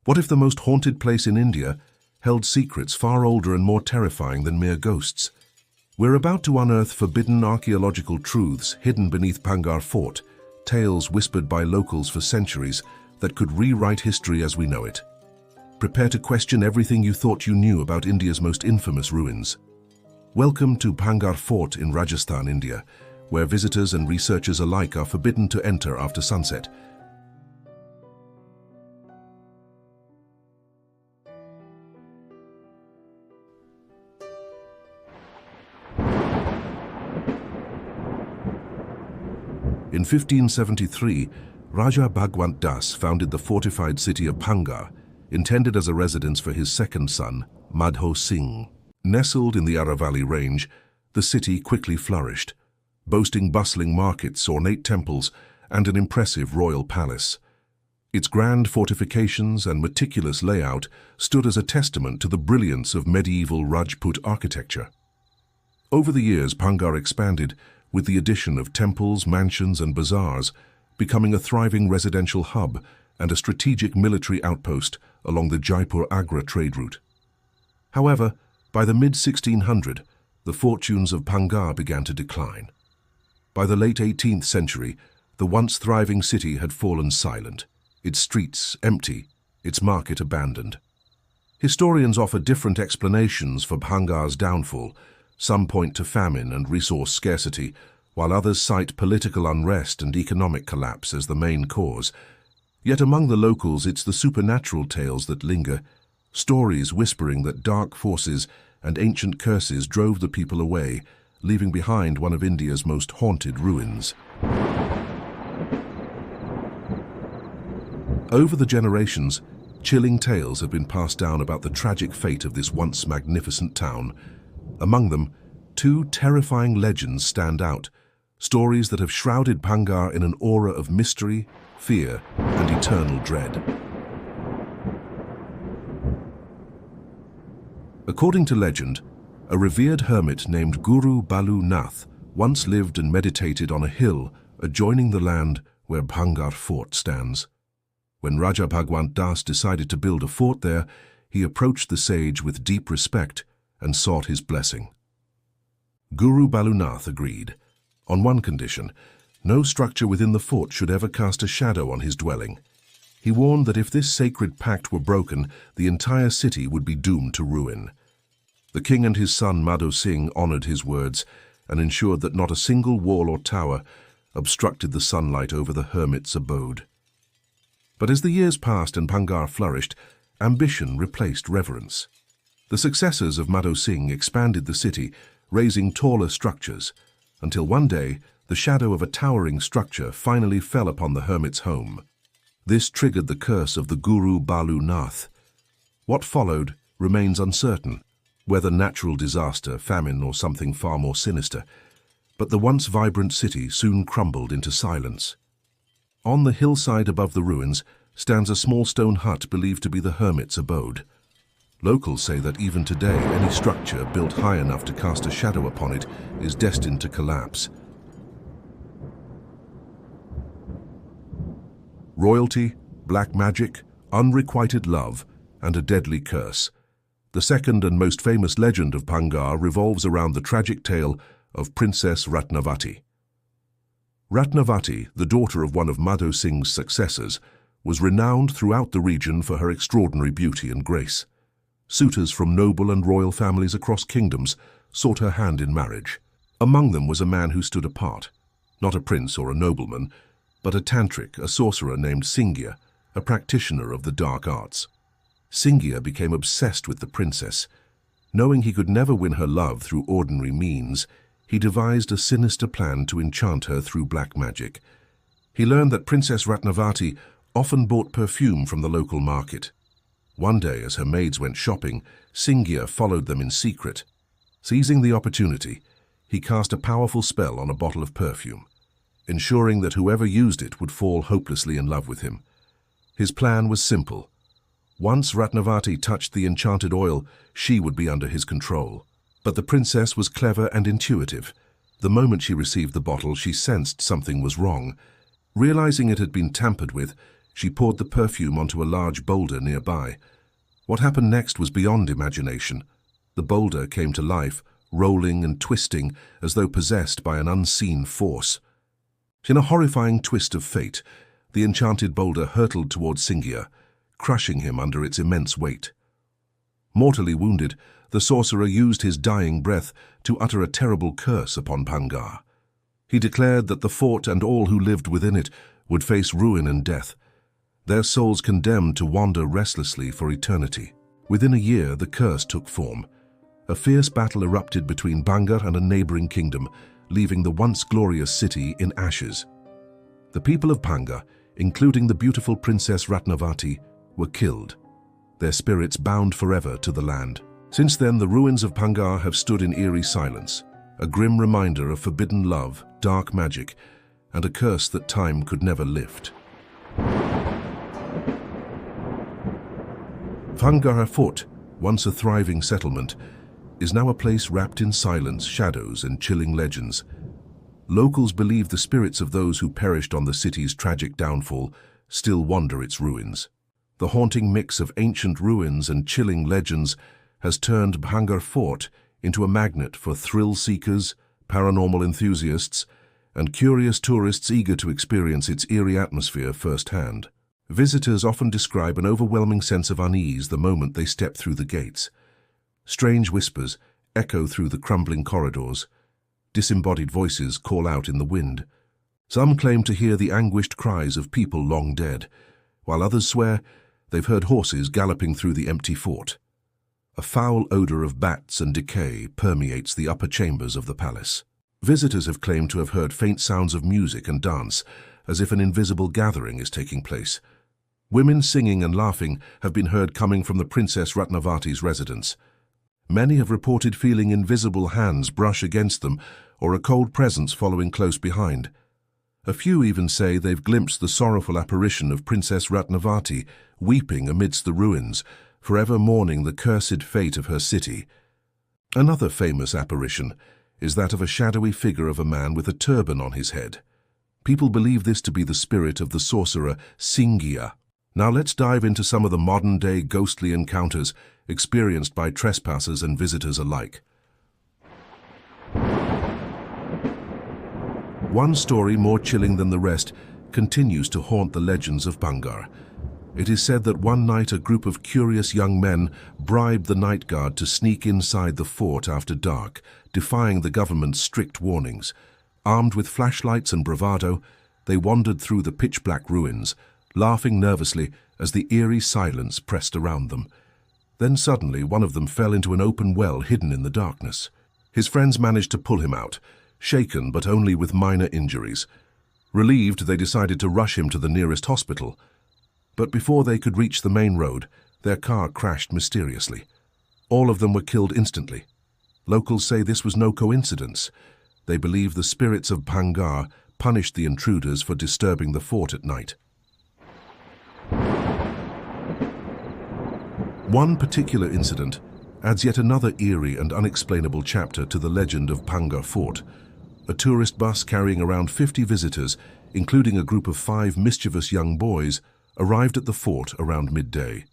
What if the most haunted place in India held secrets far older and more terrifying than mere ghosts? We're about to unearth forbidden archaeological truths hidden beneath Bhangarh Fort, tales whispered by locals for centuries that could rewrite history as we know it. Prepare to question everything you thought you knew about India's most infamous ruins. Welcome to Bhangarh Fort in Rajasthan, India, where visitors and researchers alike are forbidden to enter after sunset. In 1573, Raja Bhagwant Das founded the fortified city of Bhangarh, intended as a residence for his second son, Madho Singh. Nestled in the Aravalli range, the city quickly flourished, boasting bustling markets, ornate temples, and an impressive royal palace. Its grand fortifications and meticulous layout stood as a testament to the brilliance of medieval Rajput architecture. Over the years, Bhangarh expanded, with the addition of temples, mansions, and bazaars, becoming a thriving residential hub and a strategic military outpost along the Jaipur-Agra trade route. However, by the mid-1600s, the fortunes of Bhangarh began to decline. By the late 18th century, the once thriving city had fallen silent, its streets empty, its market abandoned. Historians offer different explanations for Bhangarh's downfall. Some point to famine and resource scarcity, while others cite political unrest and economic collapse as the main cause. Yet among the locals, it's the supernatural tales that linger, stories whispering that dark forces and ancient curses drove the people away, leaving behind one of India's most haunted ruins. Over the generations, chilling tales have been passed down about the tragic fate of this once magnificent town. Among them, two terrifying legends stand out, stories that have shrouded Bhangarh in an aura of mystery, fear, and eternal dread. According to legend, a revered hermit named Guru Balu Nath once lived and meditated on a hill adjoining the land where Bhangarh Fort stands. When Raja Bhagwant Das decided to build a fort there, he approached the sage with deep respect and sought his blessing. Guru Balu Nath agreed, on one condition: no structure within the fort should ever cast a shadow on his dwelling. He warned that if this sacred pact were broken, the entire city would be doomed to ruin. The king and his son Madho Singh honored his words and ensured that not a single wall or tower obstructed the sunlight over the hermit's abode. But as the years passed and Bhangarh flourished, ambition replaced reverence. The successors of Madho Singh expanded the city, raising taller structures, until one day the shadow of a towering structure finally fell upon the hermit's home. This triggered the curse of the Guru Balu Nath. What followed remains uncertain, whether natural disaster, famine, or something far more sinister. But the once vibrant city soon crumbled into silence. On the hillside above the ruins stands a small stone hut believed to be the hermit's abode. Locals say that even today, any structure built high enough to cast a shadow upon it is destined to collapse. Royalty, black magic, unrequited love, and a deadly curse. The second and most famous legend of Bhangarh revolves around the tragic tale of Princess Ratnavati. Ratnavati, the daughter of one of Madho Singh's successors, was renowned throughout the region for her extraordinary beauty and grace. Suitors from noble and royal families across kingdoms sought her hand in marriage. Among them was a man who stood apart, not a prince or a nobleman, but a tantric, a sorcerer named Singhya, a practitioner of the dark arts. Singhya became obsessed with the princess. Knowing he could never win her love through ordinary means, he devised a sinister plan to enchant her through black magic. He learned that Princess Ratnavati often bought perfume from the local market. One day, as her maids went shopping, Singhya followed them in secret. Seizing the opportunity, he cast a powerful spell on a bottle of perfume, ensuring that whoever used it would fall hopelessly in love with him. His plan was simple. Once Ratnavati touched the enchanted oil, she would be under his control. But the princess was clever and intuitive. The moment she received the bottle, she sensed something was wrong. Realizing it had been tampered with, She poured the perfume onto a large boulder nearby. What happened next was beyond imagination. The boulder came to life, rolling and twisting as though possessed by an unseen force. In a horrifying twist of fate, the enchanted boulder hurtled towards Singhia, crushing him under its immense weight. Mortally wounded, the sorcerer used his dying breath to utter a terrible curse upon Bhangarh. He declared that the fort and all who lived within it would face ruin and death, their souls condemned to wander restlessly for eternity. Within a year, the curse took form. A fierce battle erupted between Bhangarh and a neighboring kingdom, leaving the once glorious city in ashes. The people of Bhangarh, including the beautiful Princess Ratnavati, were killed, their spirits bound forever to the land. Since then, the ruins of Bhangarh have stood in eerie silence, a grim reminder of forbidden love, dark magic, and a curse that time could never lift. Bhangarh Fort, once a thriving settlement, is now a place wrapped in silence, shadows, and chilling legends. Locals believe the spirits of those who perished on the city's tragic downfall still wander its ruins. The haunting mix of ancient ruins and chilling legends has turned Bhangarh Fort into a magnet for thrill-seekers, paranormal enthusiasts, and curious tourists eager to experience its eerie atmosphere firsthand. Visitors often describe an overwhelming sense of unease the moment they step through the gates. Strange whispers echo through the crumbling corridors. Disembodied voices call out in the wind. Some claim to hear the anguished cries of people long dead, while others swear they've heard horses galloping through the empty fort. A foul odor of bats and decay permeates the upper chambers of the palace. Visitors have claimed to have heard faint sounds of music and dance, as if an invisible gathering is taking place. Women singing and laughing have been heard coming from the Princess Ratnavati's residence. Many have reported feeling invisible hands brush against them or a cold presence following close behind. A few even say they've glimpsed the sorrowful apparition of Princess Ratnavati weeping amidst the ruins, forever mourning the cursed fate of her city. Another famous apparition is that of a shadowy figure of a man with a turban on his head. People believe this to be the spirit of the sorcerer Singhia. Now let's dive into some of the modern-day ghostly encounters experienced by trespassers and visitors alike. One story, more chilling than the rest, continues to haunt the legends of Bhangarh. It is said that one night a group of curious young men bribed the night guard to sneak inside the fort after dark, defying the government's strict warnings. Armed with flashlights and bravado, they wandered through the pitch-black ruins, laughing nervously as the eerie silence pressed around them. Then suddenly one of them fell into an open well hidden in the darkness. His friends managed to pull him out, shaken but only with minor injuries. Relieved, they decided to rush him to the nearest hospital. But before they could reach the main road, their car crashed mysteriously. All of them were killed instantly. Locals say this was no coincidence. They believe the spirits of Bhangarh punished the intruders for disturbing the fort at night. One particular incident adds yet another eerie and unexplainable chapter to the legend of Bhangarh Fort. A tourist bus carrying around 50 visitors, including a group of 5 mischievous young boys, arrived at the fort around midday.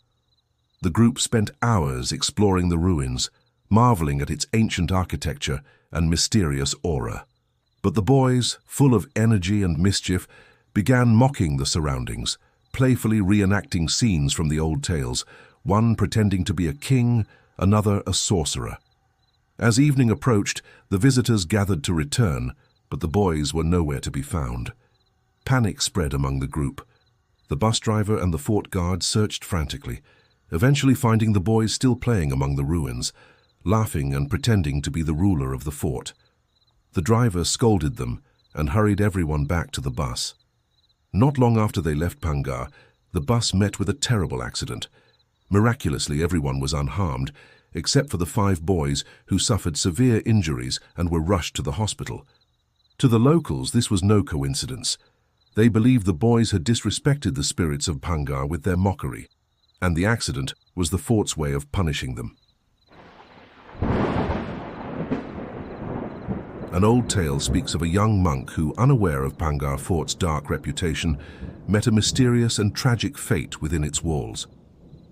The group spent hours exploring the ruins, marveling at its ancient architecture and mysterious aura. But the boys, full of energy and mischief, began mocking the surroundings, playfully reenacting scenes from the old tales, one pretending to be a king, another a sorcerer. As evening approached, the visitors gathered to return, but the boys were nowhere to be found. Panic spread among the group. The bus driver and the fort guard searched frantically, eventually finding the boys still playing among the ruins, laughing and pretending to be the ruler of the fort. The driver scolded them and hurried everyone back to the bus. Not long after they left Bhangarh, the bus met with a terrible accident. Miraculously, everyone was unharmed, except for the 5 boys who suffered severe injuries and were rushed to the hospital. To the locals, this was no coincidence. They believed the boys had disrespected the spirits of Bhangarh with their mockery, and the accident was the fort's way of punishing them. An old tale speaks of a young monk who, unaware of Bhangarh Fort's dark reputation, met a mysterious and tragic fate within its walls.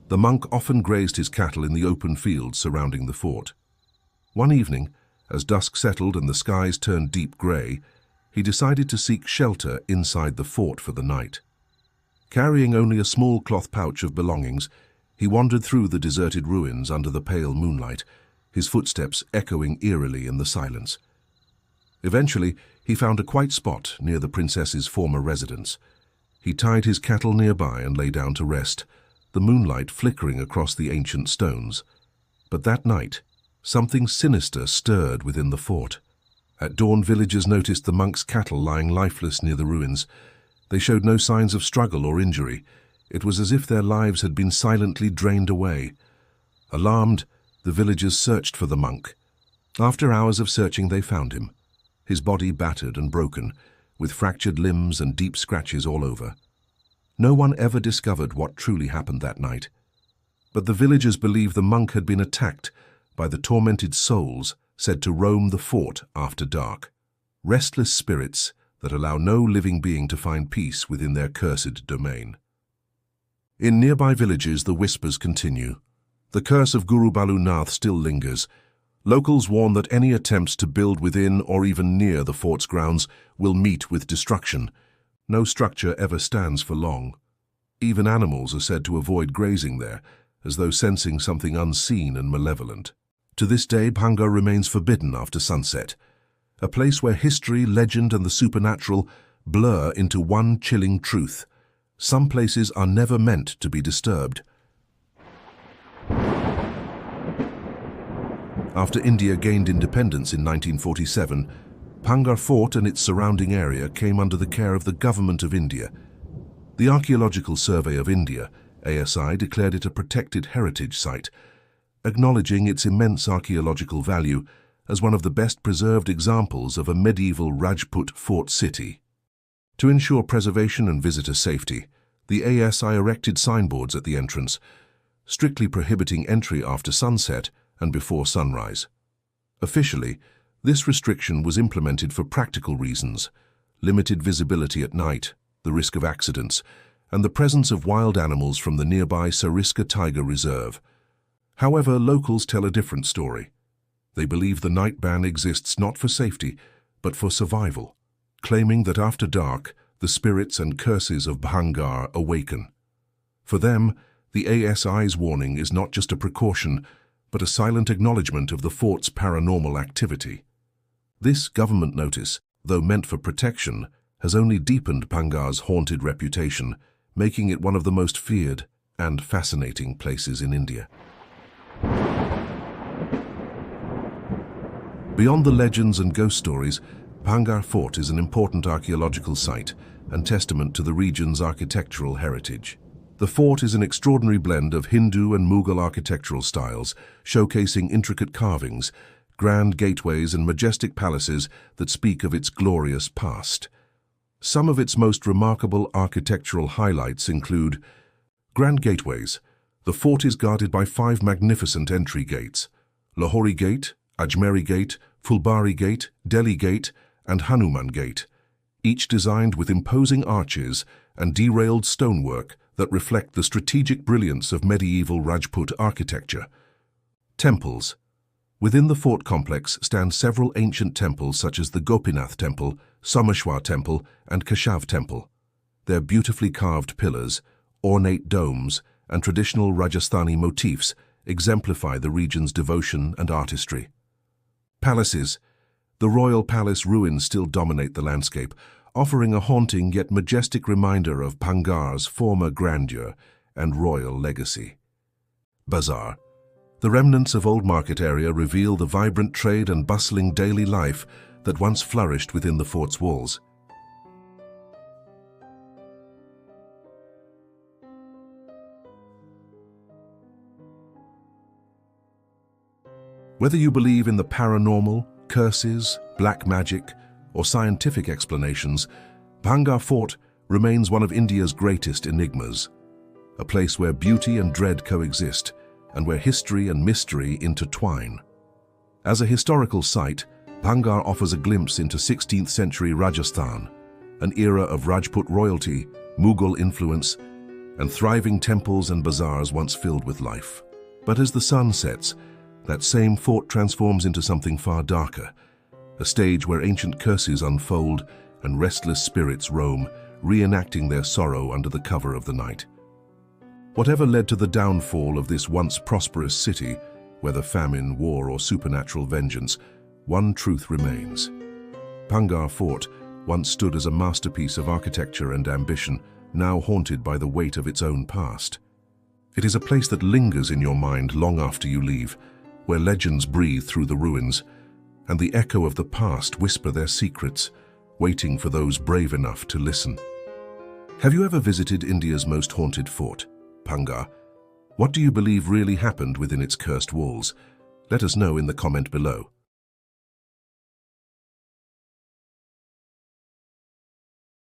The monk often grazed his cattle in the open fields surrounding the fort. One evening, as dusk settled and the skies turned deep grey, he decided to seek shelter inside the fort for the night. Carrying only a small cloth pouch of belongings, he wandered through the deserted ruins under the pale moonlight, his footsteps echoing eerily in the silence. Eventually, he found a quiet spot near the princess's former residence. He tied his cattle nearby and lay down to rest, the moonlight flickering across the ancient stones. But that night, something sinister stirred within the fort. At dawn, villagers noticed the monk's cattle lying lifeless near the ruins. They showed no signs of struggle or injury. It was as if their lives had been silently drained away. Alarmed, the villagers searched for the monk. After hours of searching, they found him, his body battered and broken, with fractured limbs and deep scratches all over. No one ever discovered what truly happened that night. But the villagers believe the monk had been attacked by the tormented souls said to roam the fort after dark, restless spirits that allow no living being to find peace within their cursed domain. In nearby villages, the whispers continue. The curse of Guru Balu Nath still lingers. Locals warn that any attempts to build within or even near the fort's grounds will meet with destruction. No structure ever stands for long. Even animals are said to avoid grazing there, as though sensing something unseen and malevolent. To this day, Bhangarh remains forbidden after sunset, a place where history, legend, and the supernatural blur into one chilling truth. Some places are never meant to be disturbed. After India gained independence in 1947, Bhangarh Fort and its surrounding area came under the care of the Government of India. The Archaeological Survey of India, ASI, declared it a protected heritage site, acknowledging its immense archaeological value as one of the best preserved examples of a medieval Rajput fort city. To ensure preservation and visitor safety, the ASI erected signboards at the entrance, strictly prohibiting entry after sunset and before sunrise. Officially, this restriction was implemented for practical reasons: limited visibility at night, the risk of accidents, and the presence of wild animals from the nearby Sariska Tiger Reserve. However, locals tell a different story. They believe the night ban exists not for safety, but for survival, claiming that after dark, the spirits and curses of Bhangarh awaken. For them, the ASI's warning is not just a precaution, but a silent acknowledgement of the fort's paranormal activity. This government notice, though meant for protection, has only deepened Bhangarh's haunted reputation, making it one of the most feared and fascinating places in India. Beyond the legends and ghost stories, Bhangarh Fort is an important archaeological site and testament to the region's architectural heritage. The fort is an extraordinary blend of Hindu and Mughal architectural styles, showcasing intricate carvings, grand gateways, and majestic palaces that speak of its glorious past. Some of its most remarkable architectural highlights include grand gateways. The fort is guarded by 5 magnificent entry gates: Lahori Gate, Ajmeri Gate, Fulbari Gate, Delhi Gate, and Hanuman Gate, each designed with imposing arches and derailed stonework that reflect the strategic brilliance of medieval Rajput architecture. Temples. Within the fort complex stand several ancient temples such as the Gopinath Temple, Someshwar Temple, and Keshav Temple. Their beautifully carved pillars, ornate domes, and traditional Rajasthani motifs exemplify the region's devotion and artistry. Palaces. The royal palace ruins still dominate the landscape, offering a haunting yet majestic reminder of Bhangarh's former grandeur and royal legacy. Bazaar. The remnants of Old Market area reveal the vibrant trade and bustling daily life that once flourished within the fort's walls. Whether you believe in the paranormal, curses, black magic, or scientific explanations, Bhangarh Fort remains one of India's greatest enigmas, a place where beauty and dread coexist, and where history and mystery intertwine. As a historical site, Bhangarh offers a glimpse into 16th century Rajasthan, an era of Rajput royalty, Mughal influence, and thriving temples and bazaars once filled with life. But as the sun sets, that same fort transforms into something far darker, a stage where ancient curses unfold and restless spirits roam, reenacting their sorrow under the cover of the night. Whatever led to the downfall of this once prosperous city, whether famine, war, or supernatural vengeance, one truth remains. Bhangarh Fort once stood as a masterpiece of architecture and ambition, now haunted by the weight of its own past. It is a place that lingers in your mind long after you leave, where legends breathe through the ruins, and the echo of the past whisper their secrets, waiting for those brave enough to listen. Have you ever visited India's most haunted fort, Bhangarh? What do you believe really happened within its cursed walls? Let us know in the comment below.